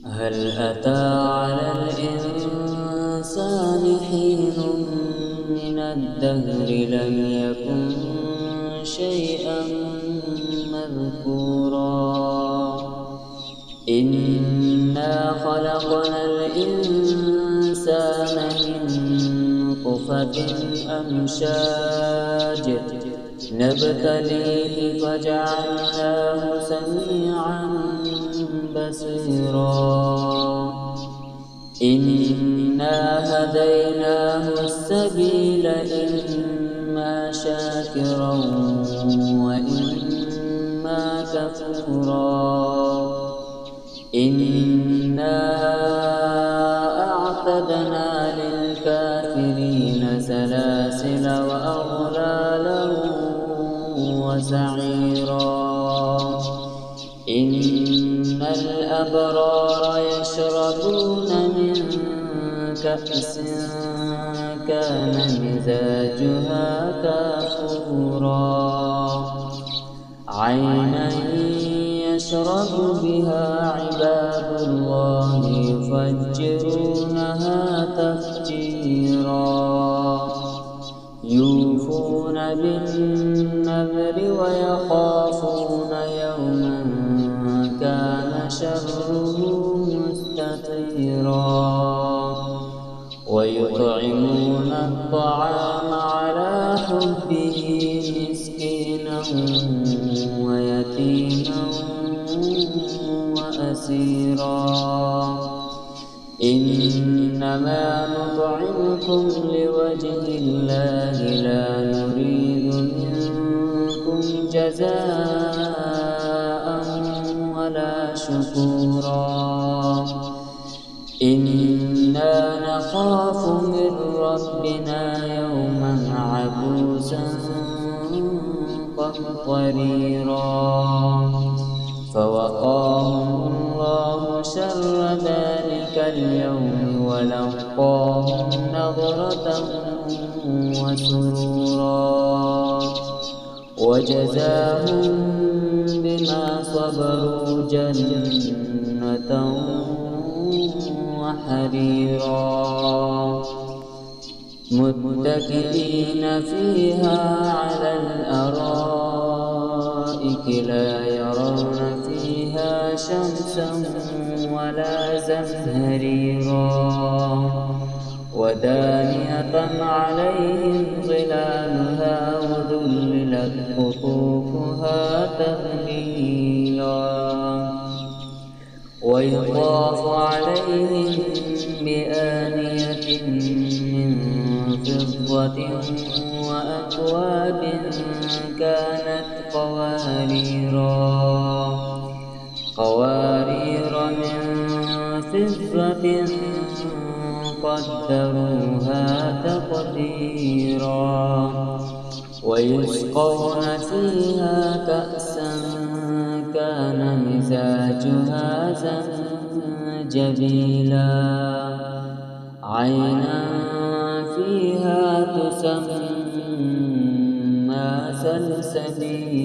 هل أتى على الإنسان حين من الدهر لم يكن شيئا مذكورا إنا خلقنا الإنسان من نطفة أمشاج نبتليه فجعلناه سميعا بصيرا إنا هديناه السبيل إما شاكرا وإما كفورا إنا أعتدنا للكافرين سلاسل وأغلالا وسعيرا إن الأبرار يشربون من كأس كان مزاجها كافورا عينا يشرب بها عباد الله يفجرونها تفجيرا يوفون بالنذر ويخافون يوما كان شره مستطيرا ويطعمون الطعام على حبه مسكينا ويتيما وأسيرا إنما نطعمكم لوجه الله لا نريد منكم جزاء ولا شكورا إنا نخاف من ربنا يوما عبوسا قمطريرا فوقاهم الله شر ذلك اليوم ولقاهم نضرة وسرورا وجزاهم بما صبروا جنة وحريرا متكئين فيها على الأرائك لا يرون فيها شمسا ولا زمهريرا ودانية عليهم ظلالها وذللت قطوفها تذليلا ويطاف عليهم بآنية من فضة وأكواب كانت قوارير من فضة قدروها تقديرا ويسقون فيها كأسا كان مزاجها زنجبيلا عينا فيها تسمى سلسبيلا